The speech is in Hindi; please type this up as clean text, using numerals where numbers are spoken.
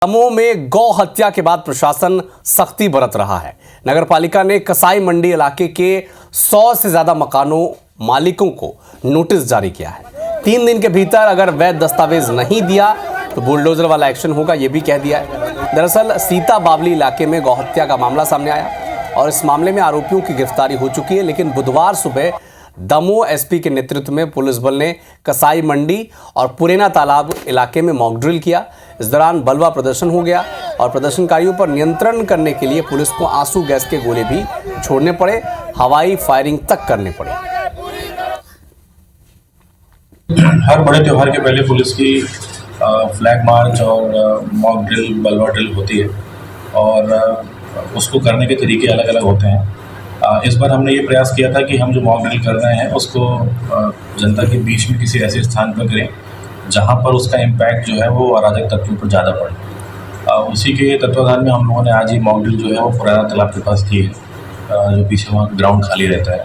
दमोह में गौ हत्या के बाद प्रशासन सख्ती बरत रहा है। नगर पालिका ने कसाई मंडी इलाके के 100 से ज्यादा मकानों मालिकों को नोटिस जारी किया है। 3 दिन के भीतर अगर वैध दस्तावेज नहीं दिया तो बुलडोजर वाला एक्शन होगा, ये भी कह दिया है। दरअसल सीता बावली इलाके में गौ हत्या का मामला सामने आया और इस मामले में आरोपियों की गिरफ्तारी हो चुकी है। लेकिन बुधवार सुबह दमोह एसपी के नेतृत्व में पुलिस बल ने कसाई मंडी और पुरेना तालाब इलाके में मॉक ड्रिल किया। इस दौरान बलवा प्रदर्शन हो गया और प्रदर्शनकारियों पर नियंत्रण करने के लिए पुलिस को आंसू गैस के गोले भी छोड़ने पड़े, हवाई फायरिंग तक करने पड़े। हर बड़े त्योहार के पहले पुलिस की फ्लैग मार्च और मॉक ड्रिल, बलवा ड्रिल होती है और उसको करने के तरीके अलग अलग होते हैं। इस बार हमने ये प्रयास किया था कि हम जो मॉक ड्रिल कर रहे हैं उसको जनता के बीच में किसी ऐसे स्थान पर करें जहां पर उसका इम्पैक्ट जो है वो अराजक तत्वों पर ज़्यादा पड़े। उसी के तत्वाधान में हम लोगों ने आज ये मॉक ड्रिल जो है वो पुराना तालाब के पास की है, जो पीछे वहाँ ग्राउंड खाली रहता है।